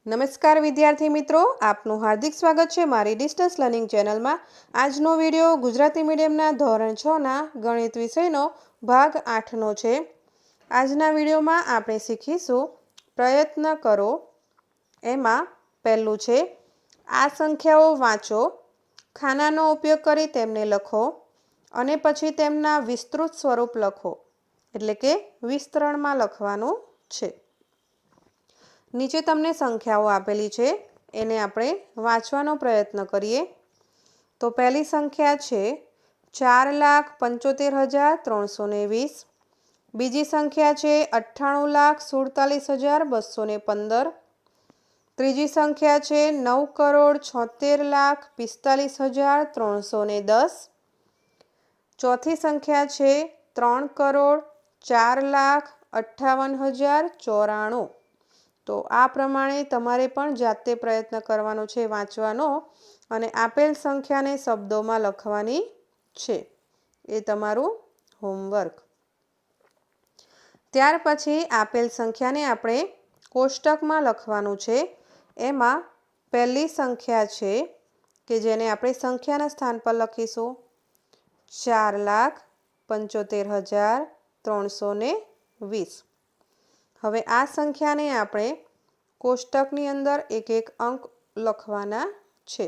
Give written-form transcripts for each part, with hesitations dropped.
નમસ્કાર વિદ્યાર્થી મિત્રો, આપનું હાર્દિક સ્વાગત છે મારી ડિસ્ટન્સ લર્નિંગ ચેનલમાં। આજનો વિડીયો ગુજરાતી મીડિયમના ધોરણ 6ના ગણિત વિષયનો ભાગ 8નો છે। આજના વિડીયોમાં આપણે શીખીશું પ્રયત્ન કરો। એમાં પહેલું છે આ સંખ્યાઓ વાંચો, ખાનાનો ઉપયોગ કરી તેમને લખો અને પછી તેમના વિસ્તૃત સ્વરૂપ લખો, એટલે કે વિસ્તરણમાં લખવાનું છે। નીચે તમને સંખ્યાઓ આપેલી છે, એને આપણે વાંચવાનો પ્રયત્ન કરીએ। તો પહેલી સંખ્યા છે 4,75,320, બીજી સંખ્યા છે 98,47,215, ત્રીજી સંખ્યા છે 9,76,45,310, ચોથી સંખ્યા છે 3,04,58,094। તો આ પ્રમાણે તમારે પણ જાતે પ્રયત્ન કરવાનો છે વાંચવાનો અને આપેલ સંખ્યાને શબ્દોમાં લખવાની છે। એ તમારું હોમવર્ક। ત્યાર પછી આપેલ સંખ્યાને આપણે કોષ્ટકમાં લખવાનું છે। એમાં પહેલી સંખ્યા છે કે જેને આપણે સંખ્યાના સ્થાન પર લખીશું 4,75,320। હવે આ સંખ્યાને આપણે કોષ્ટકની અંદર એક એક અંક લખવાના છે।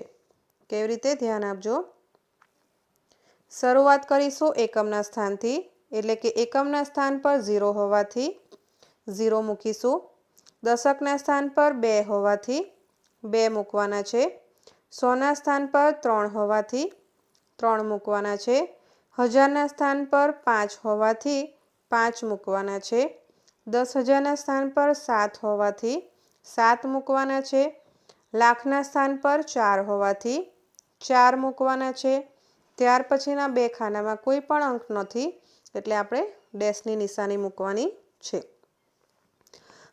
કેવી રીતે ધ્યાન આપજો। શરૂઆત કરીશું એકમના સ્થાનથી, એટલે કે એકમના સ્થાન પર 0 હોવાથી 0 મૂકીશું, દશકના સ્થાન પર 2 હોવાથી 2 મૂકવાના છે, 100ના સ્થાન પર 3 હોવાથી 3 મૂકવાના છે, હજારના સ્થાન પર 5 હોવાથી 5 મૂકવાના છે, 10,000ના સ્થાન પર 7 હોવાથી 7 મૂકવાના છે, લાખના સ્થાન પર 4 હોવાથી 4 મૂકવાના છે। ત્યાર પછીના બે ખાનામાં કોઈ પણ અંક નથી, એટલે આપણે ડેશની નિશાની મૂકવાની છે।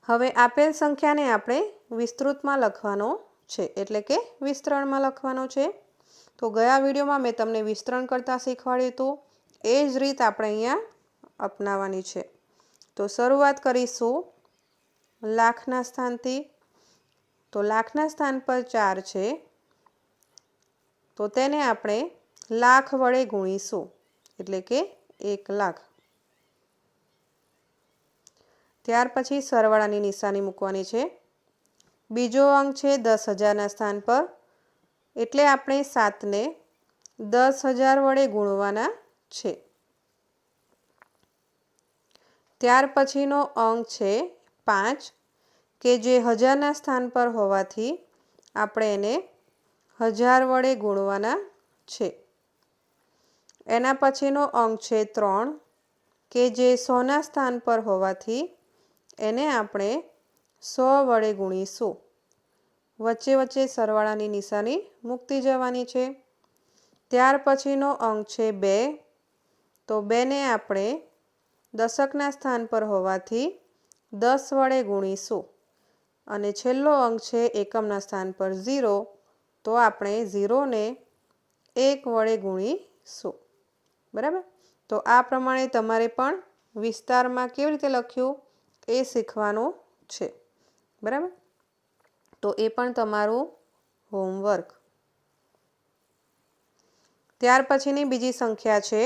હવે આપેલ સંખ્યાને આપણે વિસ્તૃતમાં લખવાનો છે, એટલે કે વિસ્તરણમાં લખવાનો છે। તો ગયા વિડીયોમાં મેં તમને વિસ્તરણ કરતાં શીખવાડ્યું હતું, એ જ રીત આપણે અહીંયા અપનાવવાની છે। તો શરૂઆત કરીશું લાખના સ્થાનથી। તો લાખના સ્થાન પર 4 છે, તો તેને આપણે લાખ વડે ગુણીશું, એટલે કે 1 લાખ। ત્યાર પછી સરવાળાની નિશાની મૂકવાની છે। બીજો અંક છે 10,000ના સ્થાન પર, એટલે આપણે 7ને 10,000 વડે ગુણવાના છે। ત્યાર પછીનો અંક છે 5, કે જે હજારના સ્થાન પર હોવાથી આપણે એને 1000 વડે ગુણવાના છે। એના પછીનો અંક છે 3, કે જે 100ના સ્થાન પર હોવાથી એને આપણે 100 વડે ગુણીશું। વચ્ચે વચ્ચે સરવાળાની નિશાની મૂકતી જવાની છે। ત્યાર પછીનો અંક છે 2, તો 2ને આપણે દશકના સ્થાન પર હોવાથી 10 વડે ગુણીશું। અને છેલ્લો અંક છે એકમના સ્થાન પર 0, તો આપણે 0ને 1 વડે ગુણીશું। બરાબર। તો આ પ્રમાણે તમારે પણ વિસ્તારમાં કેવી રીતે લખ્યું એ શીખવાનું છે। બરાબર। તો એ પણ તમારું હોમવર્ક। ત્યાર પછીની બીજી સંખ્યા છે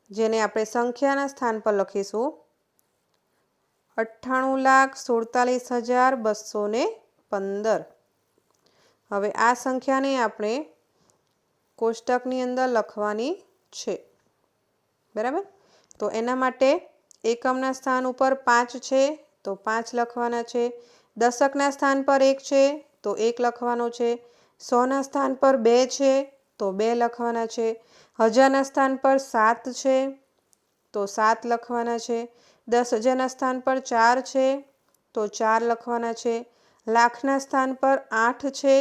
જેને આપણે સંખ્યાના સ્થાન પર લખીશું 98,47,215। હવે આ સંખ્યાને આપણે કોષ્ટકની અંદર લખવાની છે। બરાબર। તો એના માટે એકમના સ્થાન ઉપર 5 છે, તો 5 લખવાના છે, દશકના સ્થાન પર 1 છે, તો 1 લખવાનો છે, 100ના સ્થાન પર 2 છે, તો 2 લખવાના છે, હજારના સ્થાન પર 7 છે, તો 7 લખવાના છે, 10,000ના સ્થાન પર 4 છે, તો 4 લખવાના છે, લાખના સ્થાન પર 8 છે,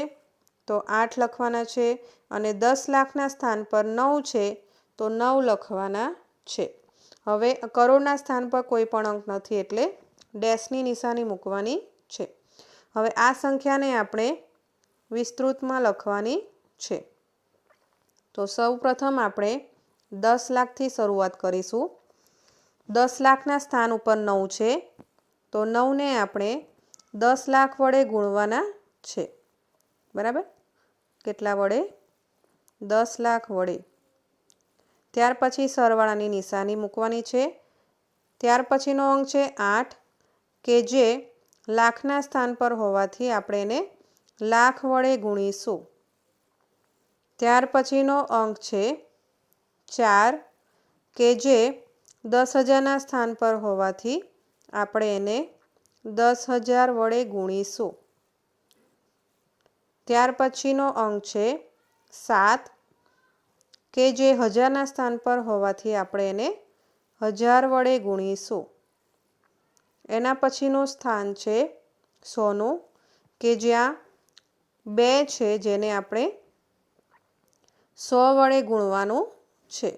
તો 8 લખવાના છે, અને 10 લાખના સ્થાન પર 9 છે, તો 9 લખવાના છે। હવે કરોડના સ્થાન પર કોઈ પણ અંક નથી, એટલે ડેશની નિશાની મૂકવાની છે। હવે આ સંખ્યાને આપણે વિસ્તૃતમાં લખવાની છે। તો સૌ પ્રથમ આપણે 10 લાખથી શરૂઆત કરીશું। 10 લાખના સ્થાન ઉપર 9 છે, તો 9ને આપણે 10 લાખ વડે ગુણવાના છે। બરાબર, કેટલા વડે? 10 લાખ વડે। ત્યાર પછી સરવાળાની નિશાની મૂકવાની છે। ત્યાર પછીનો અંક છે 8 કે જે લાખના સ્થાન પર હોવાથી આપણે એને લાખ વડે ગુણીશું। ત્યાર પછીનો અંક છે 4 કે જે 10,000ના સ્થાન પર હોવાથી આપણે એને 10,000 વડે ગુણીશું। ત્યાર પછીનો અંક છે 7 કે જે 1000ના સ્થાન પર હોવાથી આપણે એને 1000 વડે ગુણીશું। એના પછીનું સ્થાન છે 100નું કે જ્યાં 2 છે જેને આપણે 100 વડે ગુણવાનું છે।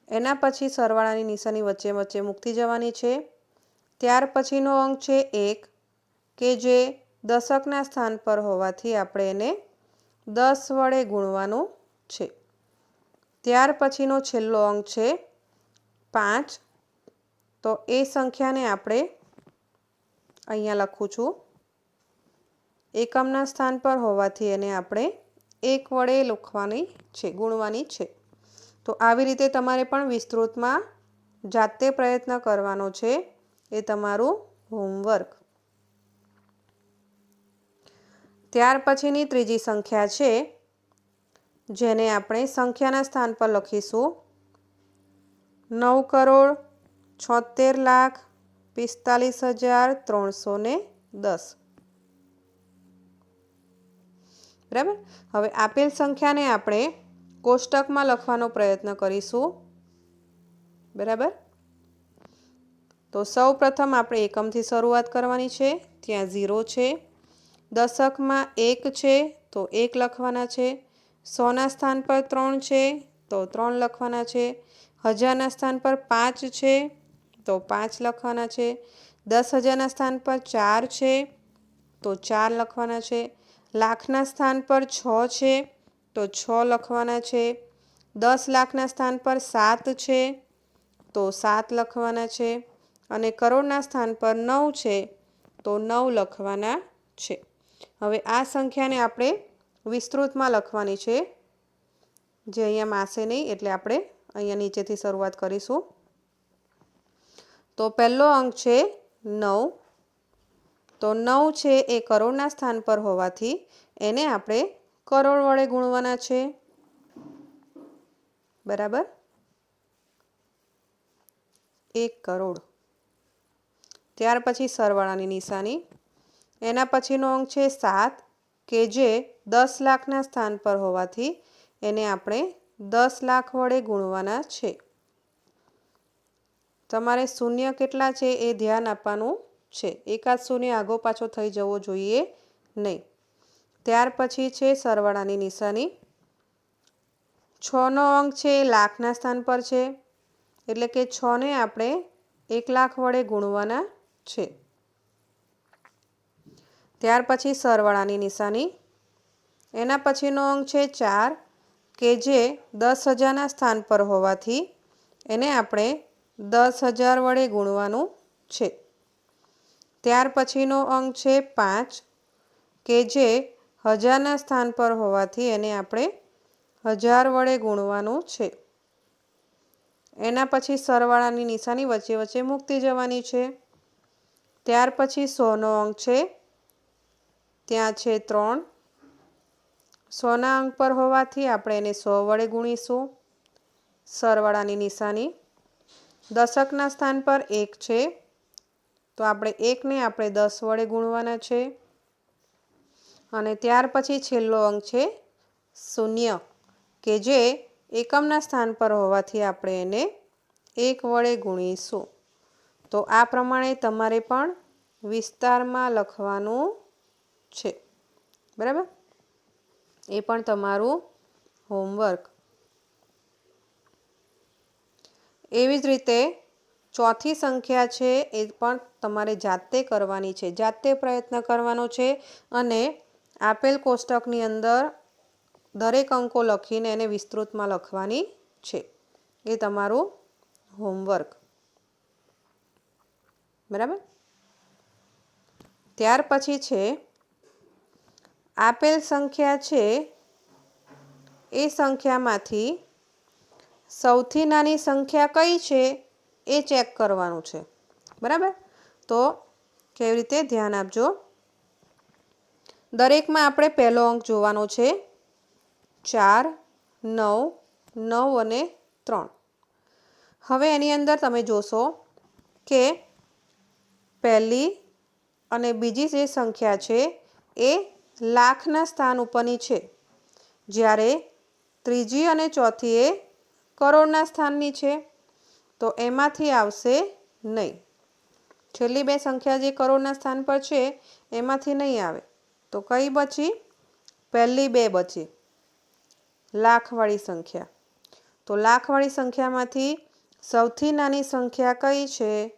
એના પછી સરવાળાની નિશાની વચ્ચે વચ્ચે મૂકતી જવાની છે। ત્યાર પછીનો અંક છે 1 કે જે દશકના સ્થાન પર હોવાથી આપણે એને 10 વડે ગુણવાનું છે। ત્યાર પછીનો છેલ્લો અંક છે 5, તો એ સંખ્યાને આપણે અહીંયા લખું છું, એકમના સ્થાન પર હોવાથી એને આપણે 1 વડે લખવાની છે, ગુણવાની છે। તો આવી રીતે તમારે પણ વિસ્તૃતમાં જાતે પ્રયત્ન કરવાનો છે, એ તમારું હોમવર્ક। ત્યાર પછીની ત્રીજી સંખ્યા છે જેને આપણે સંખ્યાના સ્થાન પર લખીશું 9,76,45,310। બરાબર, હવે આપેલ સંખ્યાને આપણે કોષ્ટકમાં લખવાનો પ્રયત્ન કરીશું। બરાબર, તો સૌ પ્રથમ આપણે એકમથી શરૂઆત કરવાની છે, ત્યાં 0 છે। દશકમાં 1 છે તો 1 લખવાના છે। 100ના સ્થાન પર 3 છે તો 3 લખવાના છે। 1000ના સ્થાન પર 5 છે તો 5 લખવાના છે। 10,000ના સ્થાન પર 4 છે તો 4 લખવાના છે। લાખના સ્થાન પર 6 છે તો 6 લખવાના છે। 10 લાખના સ્થાન પર 7 છે તો 7 લખવાના છે। અને કરોડના સ્થાન પર 9 છે તો 9 લખવાના છે। હવે આ સંખ્યાને આપણે વિસ્તૃતમાં લખવાની છે, જે અહીંયા માસે નહીં, એટલે આપણે અહીંયા નીચેથી શરૂઆત કરીશું। તો પહેલો અંક છે 9, તો 9 છે એ કરોડના સ્થાન પર હોવાથી એને આપણે કરોડ વડે ગુણવાના છે। બરાબર, 1 કરોડ। ત્યાર પછી સરવાળાની નિશાની, એના પછીનો અંક છે 7 કે જે 10 લાખના સ્થાન પર હોવાથી એને આપણે 10 લાખ વડે ગુણવાના છે। તમારે શૂન્ય કેટલા છે એ ધ્યાન આપવાનું છે, એકાદ શૂન્ય આગો પાછો થઈ જવો જોઈએ નહીં। ત્યાર પછી છે સરવાળાની નિશાની, 6નો અંક છે એ લાખના સ્થાન પર છે, એટલે કે 6ને આપણે 1 લાખ વડે ગુણવાના છે। ત્યાર પછી સરવાળાની નિશાની, એના પછીનો અંક છે 4 કે જે 10,000ના સ્થાન પર હોવાથી એને આપણે 10,000 વડે ગુણવાનું છે। ત્યાર પછીનો અંક છે 5 કે જે 1000ના સ્થાન પર હોવાથી એને આપણે 1000 વડે ગુણવાનું છે। એના પછી સરવાળાની નિશાની વચ્ચે વચ્ચે મૂકતી જવાની છે। ત્યાર પછી 100નો અંક છે, ત્યાં છે 3, 100ના અંક પર હોવાથી આપણે એને 100 વડે ગુણીશું। સરવાળાની નિશાની, દશકના સ્થાન પર 1 છે તો આપણે 1ને આપણે 10 વડે ગુણવાના છે। અને ત્યાર પછી છેલ્લો અંક છે 0 કે જે એકમના સ્થાન પર હોવાથી આપણે એને 1 વડે ગુણીશું। તો આ પ્રમાણે તમારે પણ વિસ્તારમાં લખવાનું છે। બરાબર, એ પણ તમારું હોમવર્ક। એવી જ રીતે ચોથી સંખ્યા છે એ પણ તમારે જાતે કરવાની છે, જાતે પ્રયત્ન કરવાનો છે અને આપેલ કોષ્ટકની અંદર દરેક અંકો લખીને એને વિસ્તૃતમાં લખવાની છે, એ તમારું હોમવર્ક। બરાબર, ત્યાર પછી છે આપેલ સંખ્યા છે એ સંખ્યામાંથી સૌથી નાની સંખ્યા કઈ છે એ ચેક કરવાનું છે, બરાબર. તો કેવી રીતે ધ્યાન આપજો. દરેકમાં આપણે પહેલો અંક જોવાનો છે 4, 9, 9 અને 3. હવે એની અંદર તમે જોશો કે પહેલી અને બીજી જે સંખ્યા છે એ લાખના સ્થાન ઉપરની છે, જ્યારે ત્રીજી અને ચોથી એ કરોડના સ્થાનની છે. તો એમાંથી આવશે નહીં. છેલ્લી બે સંખ્યા જે કરોડના સ્થાન પર છે એમાંથી નહીં આવે. તો કઈ બચી? પહેલી બે બચી, લાખવાળી સંખ્યા. તો લાખવાળી સંખ્યામાંથી સૌથી નાની સંખ્યા કઈ છે?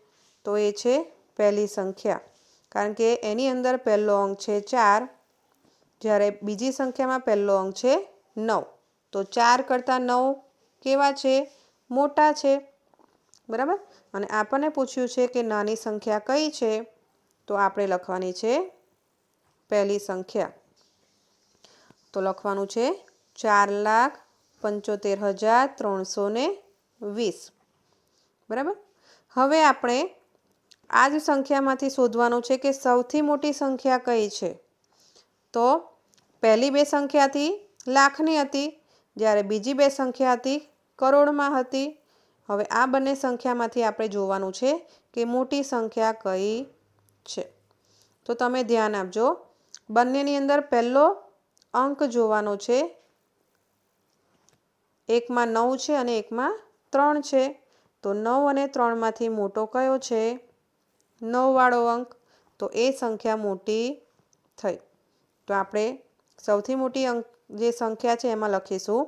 તો એ છે પહેલી સંખ્યા, કારણ કે એની અંદર પહેલો અંક છે 4, જ્યારે બીજી સંખ્યામાં પહેલો અંક છે 9. તો 4 કરતાં 9 કેવા છે? મોટા છે, બરાબર. અને આપણને પૂછ્યું છે કે નાની સંખ્યા કઈ છે? તો આપણે લખવાની છે પહેલી સંખ્યા. તો લખવાનું છે 4,75,320, બરાબર. હવે આપણે આ જ સંખ્યામાંથી શોધવાનું છે કે સૌથી મોટી સંખ્યા કઈ છે. તો પહેલી બે સંખ્યાથી લાખની હતી, જ્યારે બીજી બે સંખ્યા હતી કરોડમાં હતી. હવે આ બંને સંખ્યામાંથી આપણે જોવાનું છે કે મોટી સંખ્યા કઈ છે. તો તમે ધ્યાન આપજો, બંનેની અંદર પહેલો અંક જોવાનો છે. એકમાં 9 છે અને એકમાં 3 છે. તો 9 અને 3માંથી મોટો કયો છે? 9 વાળો અંક. તો એ સંખ્યા મોટી થઈ. તો આપણે સૌથી મોટી અંક જે સંખ્યા છે એમાં લખીશું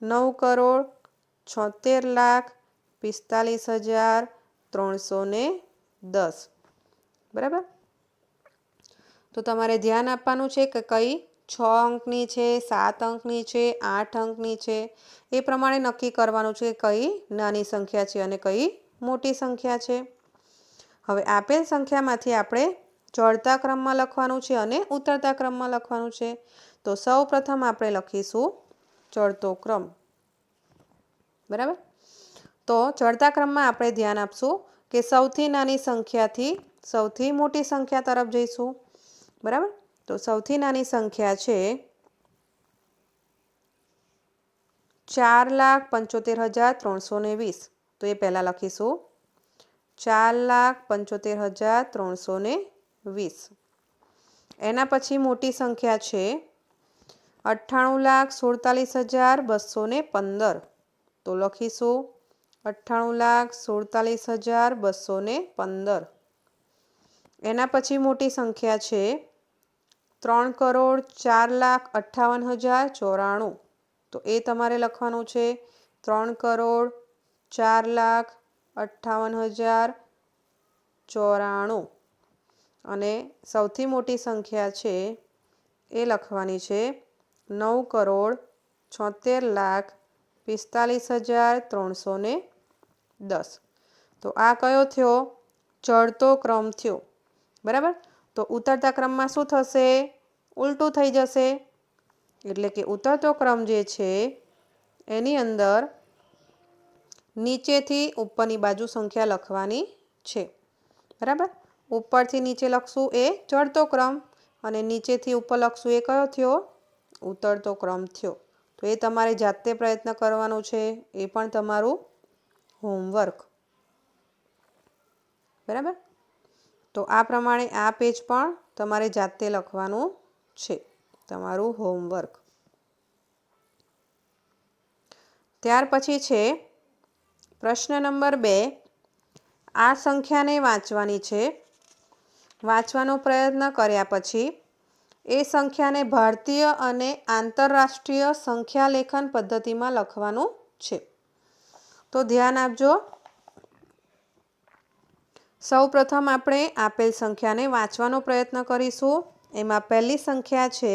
9,76,45,310, બરાબર. તો તમારે ધ્યાન આપવાનું છે કે કઈ 6 અંકની છે, 7 અંકની છે, 8 અંકની છે. એ પ્રમાણે નક્કી કરવાનું છે કે કઈ નાની સંખ્યા છે અને કઈ મોટી સંખ્યા છે. હવે આપેલ સંખ્યામાંથી આપણે ચડતા ક્રમમાં લખવાનું છે અને ઉતરતા ક્રમમાં લખવાનું છે. તો સૌ પ્રથમ આપણે લખીશું ચડતો ક્રમ, બરાબર. તો ચડતા ક્રમમાં આપણે ધ્યાન આપશું કે સૌથી નાની સંખ્યાથી સૌથી મોટી સંખ્યા તરફ જઈશું, બરાબર. તો સૌથી નાની સંખ્યા છે 4,75,320. તો એ પહેલાં લખીશું 4,75,320. એના પછી મોટી સંખ્યા છે 98,47,215. તો લખીશું 98,47,215. એના પછી મોટી સંખ્યા છે 3,04,58,094. તો એ તમારે લખવાનું છે 3,04,58,094. અને સૌથી મોટી સંખ્યા છે એ લખવાની છે 9,76,45,310. તો આ કયો થયો? ચડતો ક્રમ થયો, બરાબર. તો ઉતરતા ક્રમમાં શું થશે? ઉલટું થઈ જશે. એટલે કે ઉતરતો ક્રમ જે છે એની અંદર નીચેથી ઉપરની બાજુ સંખ્યા લખવાની છે, બરાબર. ઉપરથી નીચે લખશું એ ચડતો ક્રમ અને નીચેથી ઉપર લખશું એ કયો થયો? ઉતરતો ક્રમ થયો. તો એ તમારે જાતે પ્રયત્ન કરવાનો છે, એ પણ તમારું હોમવર્ક, બરાબર. તો આ પ્રમાણે આ પેજ પણ તમારે જાતે લખવાનું છે, તમારું હોમવર્ક. ત્યાર પછી છે પ્રશ્ન નંબર 2. આ સંખ્યાને વાંચવાની છે. વાંચવાનો પ્રયત્ન કર્યા પછી એ સંખ્યાને ભારતીય અને આંતરરાષ્ટ્રીય સંખ્યા લેખન પદ્ધતિમાં લખવાનું છે. તો ધ્યાન આપજો. સૌ પ્રથમ આપણે આપેલ સંખ્યાને વાંચવાનો પ્રયત્ન કરીશું. એમાં પહેલી સંખ્યા છે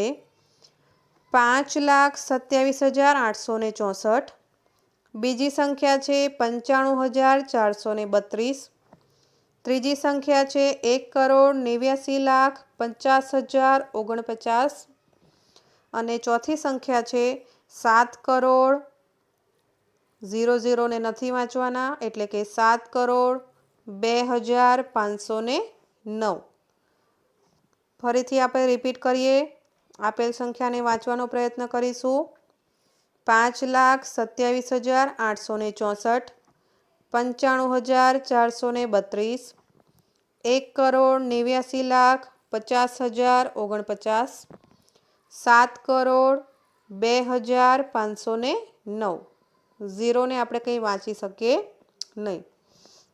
5,27,864. બીજી સંખ્યા છે 95,432. ત્રીજી સંખ્યા છે 1,89,50,49. અને ચોથી સંખ્યા છે 7,00,00 ને નથી વાંચવાના, એટલે કે 7,02,509. ફરીથી આપણે રિપીટ કરીએ. આપેલ સંખ્યાને વાંચવાનો પ્રયત્ન કરીશું. 5,27,864, 95,432, 1,89,50,49, 7,02,509. ઝીરોને આપણે કંઈ વાંચી શકીએ નહીં.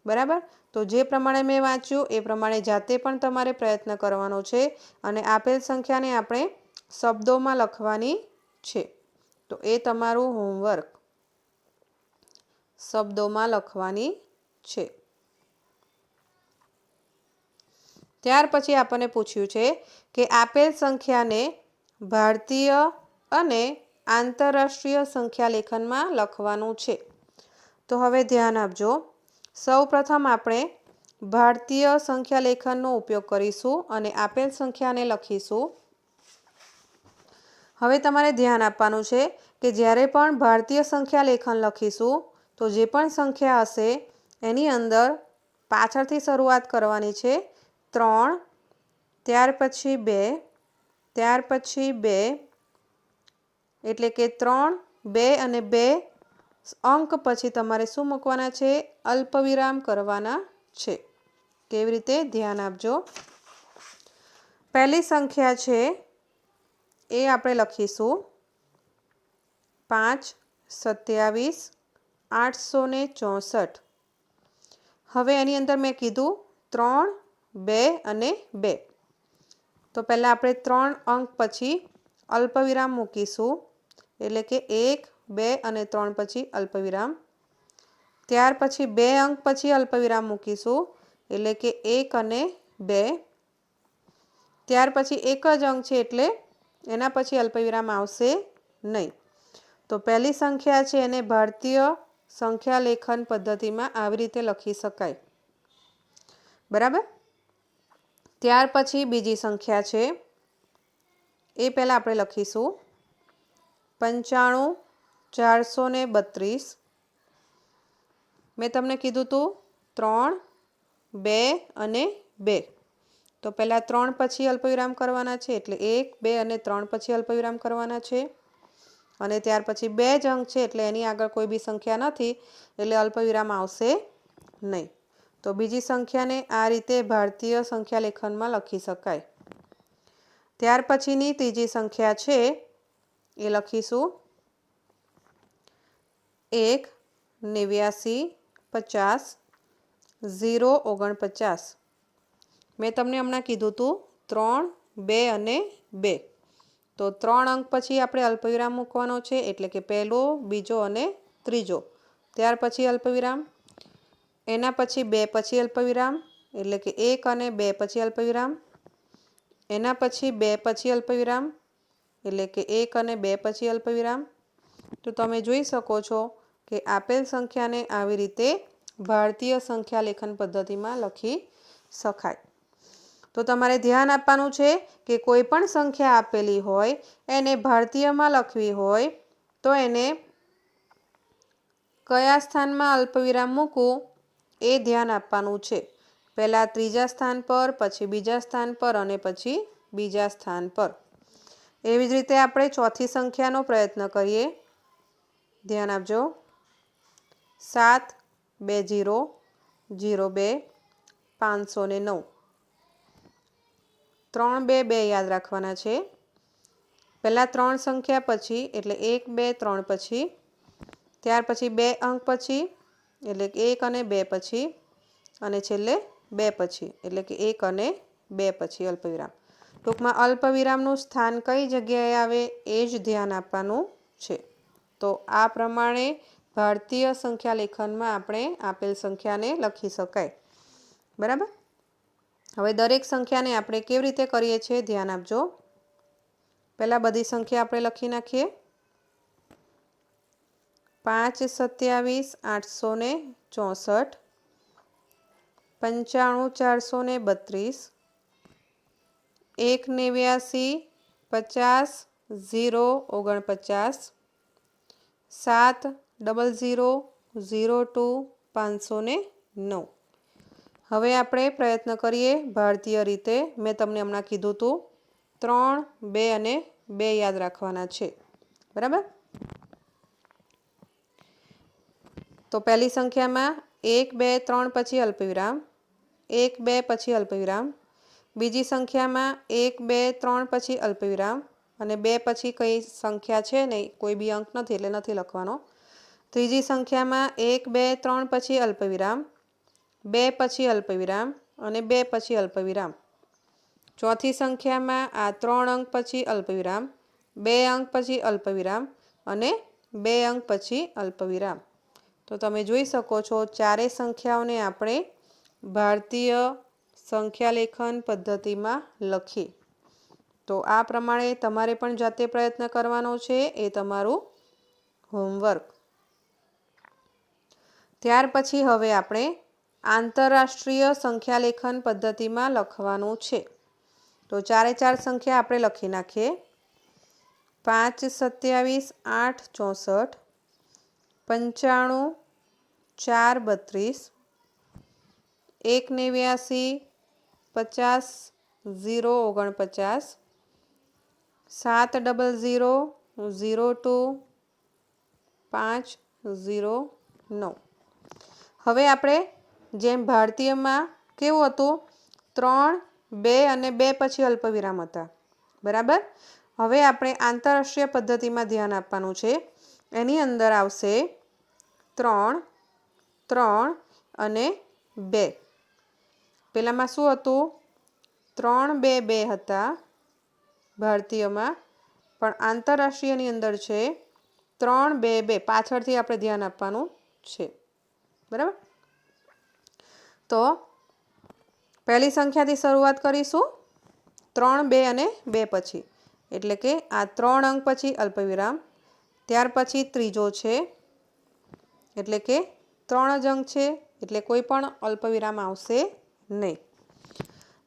બરાબર. તો જે પ્રમાણે મેં વાંચ્યું એ પ્રમાણે જાતે પણ તમારે પ્રયત્ન કરવાનો છે અને આપેલ સંખ્યાને આપણે શબ્દોમાં લખવાની છે. તો એ તમારું હોમવર્ક શબ્દોમાં લખવાની છે. ત્યાર પછી આપણને પૂછ્યું છે કે આપેલ સંખ્યાને ભારતીય અને આંતરરાષ્ટ્રીય સંખ્યા લેખનમાં લખવાનું છે. તો હવે ધ્યાન આપજો. સૌ પ્રથમ આપણે ભારતીય સંખ્યા લેખનનો ઉપયોગ કરીશું અને આપેલ સંખ્યાને લખીશું. હવે તમારે ધ્યાન આપવાનું છે કે જ્યારે પણ ભારતીય સંખ્યા લેખન લખીશું તો જે પણ સંખ્યા હશે એની અંદર પાછળથી શરૂઆત કરવાની છે. 3, ત્યાર પછી 2, ત્યાર પછી 2, એટલે કે 3, 2 અને 2 અંક પછી તમારે શું મૂકવાના છે? અલ્પવિરામ કરવાના છે. કેવી રીતે? ધ્યાન આપજો. પહેલી સંખ્યા છે એ આપણે લખીશું 5,27,864. હવે એની અંદર મેં કીધું 3, 2 અને 2. તો પહેલાં આપણે 3 અંક પછી અલ્પવિરામ મૂકીશું, એટલે કે 1, 2 અને 3 પછી અલ્પવિરામ. ત્યાર પછી 2 અંક પછી અલ્પવિરામ મૂકીશું, એટલે કે 1 અને 2. ત્યાર પછી એક જ અંક છે એટલે એના પછી અલ્પવિરામ આવશે નહીં. તો પહેલી સંખ્યા છે એને ભારતીય સંખ્યા લેખન પદ્ધતિમાં આવી રીતે લખી શકાય. બરાબર. ત્યાર પછી બીજી સંખ્યા છે એ પહેલાં આપણે લખીશું 95,432. મેં તમને કીધું હતું 3, 2 અને 2. તો પહેલાં 3 પછી અલ્પવિરામ કરવાના છે, એટલે 1, 2 અને 3 પછી અલ્પવિરામ કરવાના છે. અને ત્યાર પછી 2 જ અંક છે એટલે એની આગળ કોઈ બી સંખ્યા નથી એટલે અલ્પવિરામ આવશે નહીં. તો બીજી સંખ્યાને આ રીતે ભારતીય સંખ્યા લેખનમાં લખી શકાય. ત્યાર પછીની ત્રીજી સંખ્યા છે એ લખીશું 1,89,50,049. મેં તમને હમણાં કીધું હતું 3, 2 અને 2. તો 3 અંક પછી આપણે અલ્પવિરામ મૂકવાનો છે, એટલે કે પહેલો, બીજો અને ત્રીજો. ત્યાર પછી અલ્પવિરામ. એના પછી 2 પછી અલ્પવિરામ, એટલે કે 1 અને 2 પછી અલ્પવિરામ. એના પછી 2 પછી અલ્પવિરામ, એટલે કે 1 અને 2 પછી અલ્પવિરામ. તો તમે જોઈ શકો છો કે આપેલ સંખ્યાને આવી રીતે ભારતીય સંખ્યા લેખન પદ્ધતિમાં લખી શકાય. તો તમારે ધ્યાન આપવાનું છે કે કોઈ પણ સંખ્યા આપેલી હોય એને ભારતીયમાં લખવી હોય તો એને કયા સ્થાનમાં અલ્પવિરામ મૂકવું એ ધ્યાન આપવાનું છે. પહેલાં ત્રીજા સ્થાન પર, પછી બીજા સ્થાન પર અને પછી બીજા સ્થાન પર. એવી જ રીતે આપણે ચોથી સંખ્યાનો પ્રયત્ન કરીએ. ધ્યાન આપજો. 7,20,02,509. 3, 2, 2 યાદ રાખવાના છે. પહેલાં 3 સંખ્યા પછી, એટલે 1, 2, 3 પછી. ત્યાર પછી 2 અંક પછી, એટલે કે 1 અને 2 પછી. અને છેલ્લે 2 પછી, એટલે કે 1 અને 2 પછી અલ્પવિરામ. ટૂંકમાં અલ્પવિરામનું સ્થાન કઈ જગ્યાએ આવે એ જ ધ્યાન આપવાનું છે. તો આ પ્રમાણે ભારતીય સંખ્યા લેખનમાં આપણે આપેલ સંખ્યાને લખી શકાય. બરાબર. હવે દરેક સંખ્યાને આપણે કેવી રીતે કરીએ છીએ ધ્યાન આપજો. પહેલાં બધી સંખ્યા આપણે લખી નાખીએ. 5,27,864. 95,432 189 50 049 70002 509। હવે આપણે પ્રયત્ન કરીએ ભારતીય રીતે। મેં તમને હમણાં કીધું હતું 3, 2 અને 2 યાદ રાખવાના છે, બરાબર। તો પહેલી સંખ્યામાં 1, 2, 3 પછી અલ્પવિરામ, 1, 2 પછી અલ્પવિરામ। બીજી સંખ્યામાં 1, 2, 3 પછી અલ્પવિરામ અને 2 પછી કઈ સંખ્યા છે નહીં, કોઈ બી અંક નથી એટલે નથી લખવાનો। ત્રીજી સંખ્યામાં 1, 2, 3 પછી અલ્પવિરામ, 2 પછી અલ્પવિરામ અને 2 પછી અલ્પવિરામ। ચોથી સંખ્યામાં આ 3 અંક પછી અલ્પવિરામ, 2 અંક પછી અલ્પવિરામ અને 2 અંક પછી અલ્પવિરામ। તો તમે જોઈ શકો છો ચારેય સંખ્યાઓને આપણે ભારતીય સંખ્યા લેખન પદ્ધતિમાં લખી। તો આ પ્રમાણે તમારે પણ જાતે પ્રયત્ન કરવાનો છે, એ તમારું હોમવર્ક। ત્યાર પછી હવે આપણે આંતરરાષ્ટ્રીય સંખ્યા લેખન પદ્ધતિમાં લખવાનું છે। તો ચારે ચાર સંખ્યા આપણે લખી નાખીએ। 5, 27, 8, 64 95, 4, 32 189 50 049 70002 509। હવે આપણે જેમ ભારતીયમાં કેવું હતું 3, 2 અને 2 પછી અલ્પવિરામ હતા, બરાબર। હવે આપણે આંતરરાષ્ટ્રીય પદ્ધતિમાં ધ્યાન આપવાનું છે। એની અંદર આવશે 3, 3 અને 2। પેલામાં શું હતું 3, 2, 2 હતા ભારતીયમાં, પણ આંતરરાષ્ટ્રીયની અંદર છે 3, 2, 2। પાછળથી આપણે ધ્યાન આપવાનું છે, બરાબર। તો પહેલી સંખ્યાથી શરૂઆત કરીશું 3, 2 અને 2 પછી, એટલે કે આ 3 અંક પછી અલ્પવિરામ, ત્યાર પછી ત્રીજો છે એટલે કે 3 જ અંક છે એટલે કોઈ પણ અલ્પવિરામ આવશે નહીં।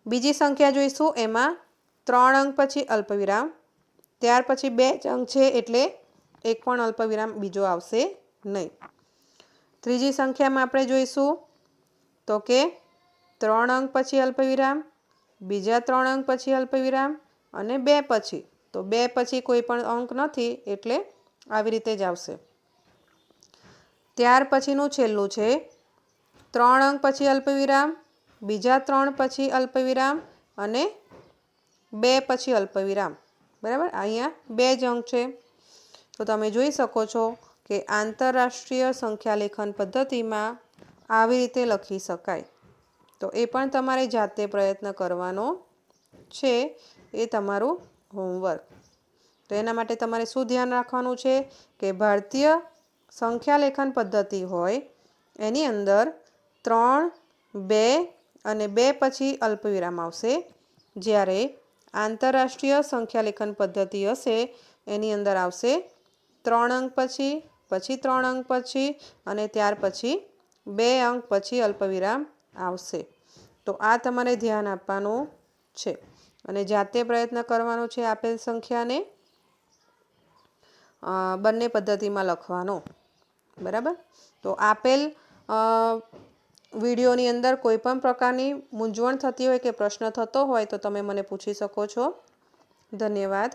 બીજી સંખ્યા જોઈશું, એમાં 3 અંક પછી અલ્પવિરામ, ત્યાર પછી 2 જ અંક છે એટલે એક પણ અલ્પવિરામ બીજો આવશે નહીં। ત્રીજી સંખ્યામાં આપણે જોઈશું તો કે 3 અંક પછી અલ્પવિરામ, બીજા 3 અંક પછી અલ્પવિરામ અને 2 પછી, તો 2 પછી કોઈ પણ અંક નથી એટલે આવી રીતે જ આવશે। ત્યાર પછીનું છેલ્લું છે 3 અંક પછી અલ્પવિરામ, બીજા 3 પછી અલ્પવિરામ અને 2 પછી અલ્પવિરામ, બરાબર। અહીંયા 2 જ અંક છે। તો તમે જોઈ શકો છો કે આંતરરાષ્ટ્રીય સંખ્યા લેખન પદ્ધતિમાં આવી રીતે લખી શકાય। તો એ પણ તમારે જાતે પ્રયત્ન કરવાનો છે, એ તમારું હોમવર્ક। તો એના માટે તમારે શું ધ્યાન રાખવાનું છે કે ભારતીય સંખ્યા લેખન પદ્ધતિ હોય એની અંદર 3, 2 અને 2 પછી અલ્પવિરામ આવશે, જ્યારે આંતરરાષ્ટ્રીય સંખ્યા લેખન પદ્ધતિ હશે એની અંદર આવશે 3 અંક પછી 3 અંક પછી અને ત્યાર પછી 2 અંક પછી અલ્પવિરામ આવશે। તો આ તમારે ધ્યાન આપવાનું છે અને જાતે પ્રયત્ન કરવાનો છે આપેલ સંખ્યાને બંને પદ્ધતિમાં લખવાનો, બરાબર। તો આપેલ વિડીયોની અંદર કોઈ પણ પ્રકારની મૂંઝવણ થતી હોય કે પ્રશ્ન થતો હોય તો તમે મને પૂછી શકો છો। ધન્યવાદ।